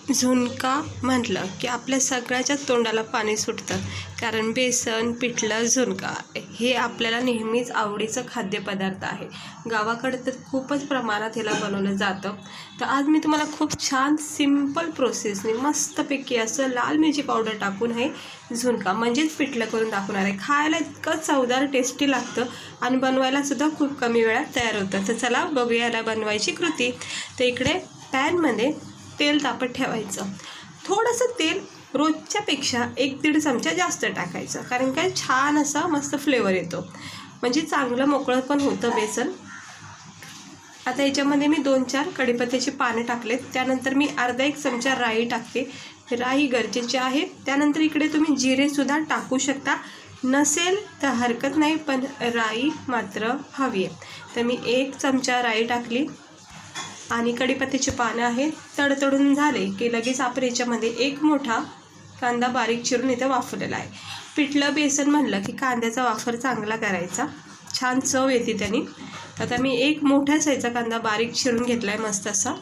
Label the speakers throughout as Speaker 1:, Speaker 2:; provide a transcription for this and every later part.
Speaker 1: झुणका म्हटलं की आपल्या सगळ्याच्या तोंडाला पाणी सुटतं, कारण बेसन पिठलं झुणका हे आपल्याला नेहमीच आवडीचं खाद्यपदार्थ आहे. गावाकडे तर खूपच प्रमाणात ह्याला बनवलं जातं. तर आज मी तुम्हाला खूप छान सिंपल प्रोसेसने मस्तपैकी असं लाल मिरची पावडर टाकून हे झुणका म्हणजेच पिठलं करून दाखवणार आहे. खायला इतकं चवदार टेस्टी लागतं आणि बनवायला सुद्धा खूप कमी वेळात तयार होतं. तर चला बघूया याला बनवायची कृती. तर इकडे पॅनमध्ये तेल तापत ठेवायचं. थोडंसं तेल रोजच्यापेक्षा 1-1.5 चमचा जास्त टाकायचं, कारण काय छान असा मस्त फ्लेवर येतो, म्हणजे चांगलं मोकळं पण होतं बेसन. आता याच्यामध्ये मी 2-4 कढीपत्त्याची पाने टाकलेत. त्यानंतर मी अर्धा 1 चमचा राई टाकते. राई गरजेची आहे. त्यानंतर इकडे तुम्ही जिरेसुद्धा टाकू शकता, नसेल तर हरकत नाही, पण राई मात्र हवी आहे. तर मी 1 चमचा राई टाकली आणि कढीपत्त्याची पानं आहेत. तडतडून झाले की लगेच आपण याच्यामध्ये 1 मोठा कांदा बारीक चिरून इथं वापरलेला आहे. पिठलं बेसन म्हणलं की कांद्याचा वापर चांगला करायचा, छान चव येते त्याने. आता मी 1 मोठ्या साईजचा कांदा बारीक चिरून घेतला आहे मस्त असा,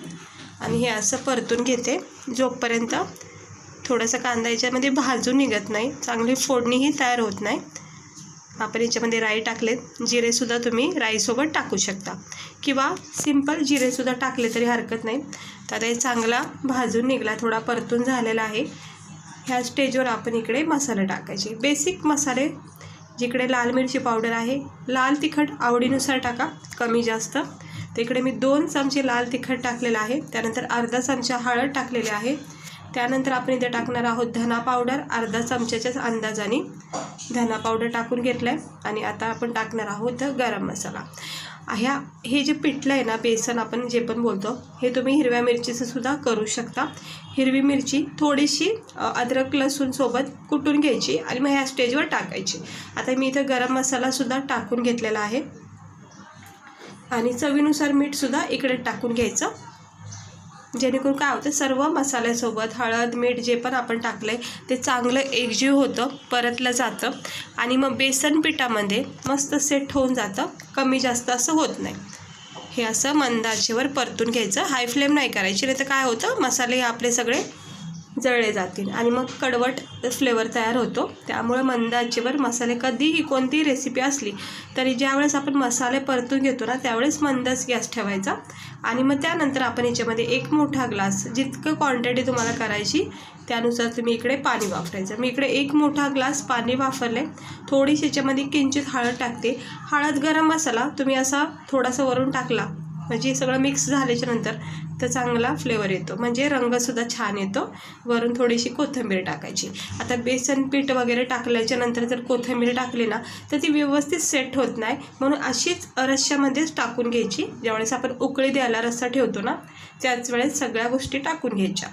Speaker 1: आणि हे असं परतून घेते जोपर्यंत थोडासा कांदा याच्यामध्ये भाजून निघत नाही, चांगली फोडणीही तयार होत नाही. आपण याच्यामध्ये राई टाकलेत. जिरेसुद्धा तुम्ही राईसोबत टाकू शकता किंवा सिंपल जिरेसुद्धा टाकले तरी हरकत नाही. तर आता हे चांगला भाजून निघाला, थोडा परतून झालेला आहे. ह्या स्टेजवर आपण इकडे मसाले टाकायचे, बेसिक मसाले. जिकडे लाल मिरची पावडर आहे, लाल तिखट आवडीनुसार टाका, कमी जास्त. तर इकडे मी 2 चमचे लाल तिखट टाकलेलं आहे. त्यानंतर अर्धा चमचा हळद टाकलेली आहे. त्यानंतर आपण इथे टाकणार आहोत धना पावडर, अर्धा चमच्याच्याच अंदाजाने धना पावडर टाकून घेतलं आहे. आणि आता आपण टाकणार आहोत गरम मसाला. हे जे पिठलं आहे ना, बेसन आपण जे पण बोलतो, हे तुम्ही हिरव्या मिरचीचं सुद्धा करू शकता. हिरवी मिरची थोडीशी अद्रक लसूण सोबत कुटून घ्यायची आणि मग ह्या स्टेजवर टाकायची. आता मी इथं गरम मसालासुद्धा टाकून घेतलेला आहे आणि चवीनुसार मीठसुद्धा इकडे टाकून घ्यायचं, जेणेकरून काय होतं, सर्व मसाल्यासोबत हळद मीठ जे पण आपण टाकलं आहे ते चांगलं एकजीव होतं, परतलं जातं आणि मग बेसन पिठामध्ये मस्त सेट होऊन जातं, कमी जास्त असं होत नाही. हे असं मंद आचेवर परतून घ्यायचं, हाय फ्लेम नाही करायची, नाही तर काय होतं, मसाले आपले सगळे जळले जातील आणि मग कडवट फ्लेवर तयार होतो. त्यामुळे मंद आचेवर मसाले, कधीही कोणतीही रेसिपी असली तरी ज्यावेळेस आपण मसाले परतून घेतो ना, त्यावेळेस मंदच गॅस ठेवायचा. आणि मग त्यानंतर आपण याच्यामध्ये 1 मोठा ग्लास, जितकं क्वांटिटी तुम्हाला करायची त्यानुसार तुम्ही इकडे पाणी वापरायचं. मी इकडे 1 मोठा ग्लास पाणी वापरले. थोडीशी याच्यामध्ये किंचित हळद टाकते. हळद गरम मसाला तुम्ही असा थोडासा वरून टाकला म्हणजे सगळं मिक्स झाल्याच्या नंतर तर चांगला फ्लेवर येतो, म्हणजे रंगसुद्धा छान येतो. वरून थोडीशी कोथिंबीर टाकायची. आता बेसन पीठ वगैरे टाकल्याच्या नंतर जर कोथिंबीर टाकली ना तर ती व्यवस्थित सेट होत नाही, म्हणून अशीच रश्श्यामध्येच टाकून घ्यायची. ज्यावेळेस आपण उकळी द्यायला रस्सा ठेवतो ना, त्याच वेळेस सगळ्या गोष्टी टाकून घ्यायच्या.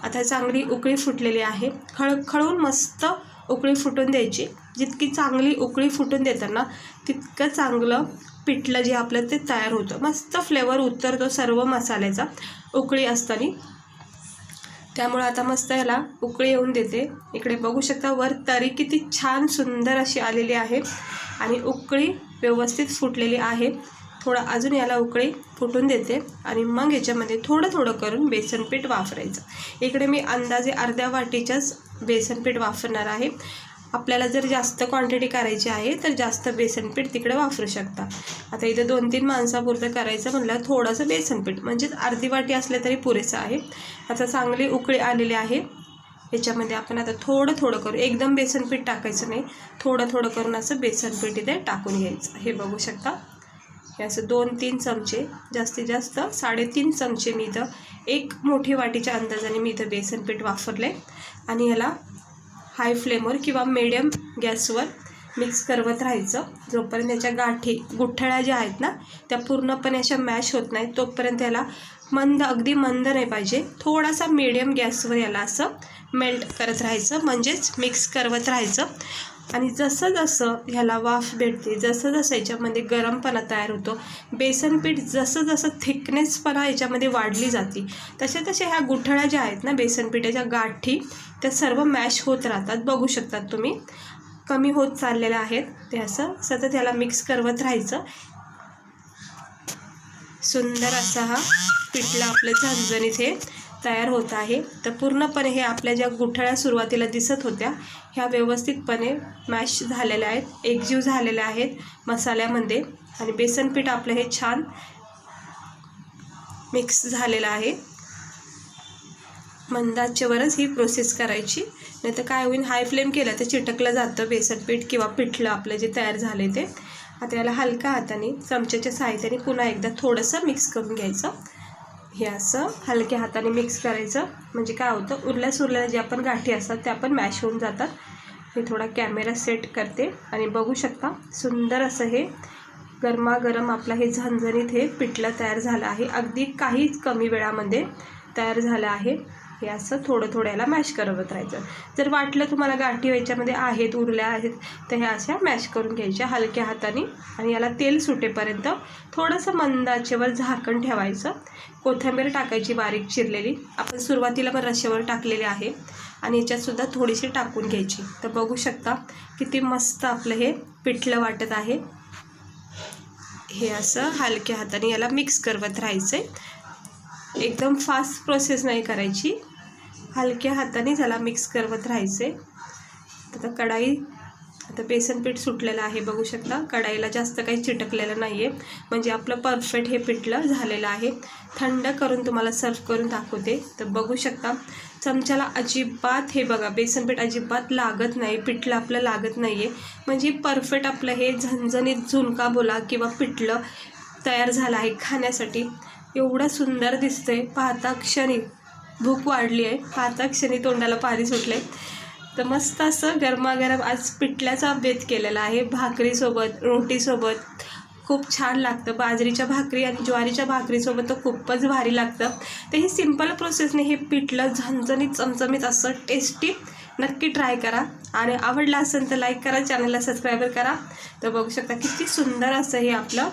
Speaker 1: आता चांगली उकळी फुटलेली आहे. खळखळून मस्त उकळी फुटून द्यायची. जितकी चांगली उकळी फुटून देतात ना, तितकं चांगलं पिठलं जे आपलं ते तयार होतं, मस्त फ्लेवर उतरतो सर्व मसाल्याचा उकळी असताना. त्यामुळे आता मस्त याला उकळी येऊन देते. इकडे बघू शकता वर तरी किती छान सुंदर अशी आलेली आहे आणि उकळी व्यवस्थित फुटलेली आहे. थोडं अजून याला उकळी फुटून देते आणि मग याच्यामध्ये थोडं थोडं करून बेसन पीठ वापरायचं. इकडे मी अंदाजे अर्ध्या वाटीच्याच बेसन पीठ वापरणार आहे. आपल्याला जर जास्त क्वांटिटी करायची आहे तर जास्त बेसन पीठ तिकडे वापरू शकता. आता इथे 2-3 माणसापुरतं करायचं म्हणलं थोडंसं बेसन पीठ, म्हणजेच अर्धी वाटी असले तरी पुरेसं आहे. आता चांगली उकळी आलेली आहे. याच्यामध्ये आपण आता थोडं थोडं करून, एकदम बेसन पीठ टाकायचं नाही, थोडं थोडं करून असं बेसन पीठ इथे टाकून घ्यायचं. हे बघू शकता, हे असं 2-3 चमचे, जास्तीत जास्त 3.5 चमचे मी इथं 1 मोठी वाटीच्या अंदाजाने मी इथं बेसन पीठ वापरले. आणि ह्याला हाय फ्लेमवर किंवा मीडियम गॅसवर मिक्स करवत राहायचं, जोपर्यंत याच्या गाठी गुठळ्या ज्या आहेत ना त्या पूर्णपणे अशा मॅश होत नाही तोपर्यंत याला मंद, अगदी मंद नाही पाहिजे, थोडासा मीडियम गॅसवर याला असं मेल्ट करत राहायचं, म्हणजेच मिक्स करवत राहायचं. आणि जसं जसं ह्याला वाफ भेटते, जसं जसं याच्यामध्ये गरमपणा तयार होतो, बेसन पीठ जसं जसं थिकनेसपणा याच्यामध्ये वाढली जाते, तसे तसे ह्या गुठळ्या ज्या आहेत ना बेसन पिठाच्या गाठी, त्या सर्व मॅश होत राहतात. बघू शकतात तुम्ही, कमी होत चाललेल्या आहेत. ते असं सतत ह्याला मिक्स करवत राहायचं. सुंदर असा हा पिठलं आपलं झणझणीत हे तयार होत आहे. तर पूर्णपणे हे आपल्या ज्या गुठळ्या सुरुवातीला दिसत होत्या ह्या व्यवस्थितपणे मॅश झालेल्या आहेत, एकजीव झालेल्या आहेत मसाल्यामध्ये. आणि बेसन पीठ आपलं हे छान मिक्स झालेलं आहे. मंद आचेवरच ही प्रोसेस करायची, नाही तर काय होईल, हाय फ्लेम केलं तर चिटकलं जातं बेसन पीठ किंवा पिठलं आपलं जे तयार झाले ते. आता याला हलका हाताने चमच्याच्या सहाय्याने पुन्हा एकदा थोडंसं मिक्स करून घ्यायचं. हे असं हलक्या हाताने मिक्स करायचं, म्हणजे काय होतं, उरल्या सुरल्या जे आपण गाठी असतात त्या पण मॅश होऊन जातात. हे थोडा कॅमेरा सेट करते आणि बघू शकता सुंदर असं हे गरमागरम आपलं हे झणझणीत हे पिठलं तयार झालं आहे. अगदी काही कमी वेळामध्ये तयार झालं आहे. हे असं थोडं थोडं याला मॅश करत राहायचं. जर वाटलं तुम्हाला गाठी याच्यामध्ये आहेत, उरल्या आहेत, तर ह्या अशा मॅश करून घ्यायच्या हलक्या हाताने. आणि याला तेल सुटेपर्यंत थोडंसं मंद आचेवर झाकण ठेवायचं. कोथिंबीर टाकायची बारीक चिरलेली, आपण सुरुवातीला पण रश्श्यावर टाकलेली आहे. आणि याच्यातसुद्धा थोडीशी टाकून घ्यायची. तर बघू शकता किती मस्त आपलं हे पिठलं वाटत आहे. हे असं हलक्या हाताने याला मिक्स करत राहायचं आहे. एकदम फास्ट प्रोसेस नाही करायची, हलक्या हाताने याला मिक्स करत राहायचे. आता कढाई, आता बेसन पीठ सुटलेलं आहे बघू शकता, कढाईला जास्त काही चिटकलेलं नाही आहे, म्हणजे आपलं परफेक्ट हे पिठलं झालेलं आहे. थंड करून तुम्हाला सर्व करून दाखवते. तर बघू शकता चमच्याला अजिबात, हे बघा बेसन पीठ अजिबात लागत नाही, पिठलं आपलं लागत नाही आहे, म्हणजे परफेक्ट आपलं हे झणझणीत झुणका बोला किंवा पिठलं तयार झालं आहे खाण्यासाठी. एवढं सुंदर दिसतंय, पाहता क्षणी भूक वाढली आहे, पाहता क्षणी तोंडाला पाणी सुटले. तर मस्त असं गरमागरम आज पिठल्याचा बेत केलेला आहे, भाकरीसोबत रोटीसोबत खूप छान लागतं. बाजरीच्या भाकरी आणि ज्वारीच्या भाकरीसोबत तर खूपच भारी लागतं. तर ही सिंपल प्रोसेसने हे पिठलं झणझणीत चमचमीत असं टेस्टी नक्की ट्राय करा. आणि आवडलं असेल तर लाईक करा, चॅनलला सबस्क्राईब करा. तर बघू शकता किती सुंदर असं हे आपलं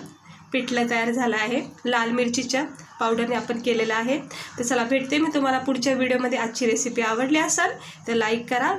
Speaker 1: पिठलं तयार झालं आहे. लाल मिरचीच्या पावडरने आपण केलेलं आहे. तर चला भेटते मी तुम्हाला पुढच्या व्हिडिओमध्ये. आजची रेसिपी आवडली असेल तर लाईक करा,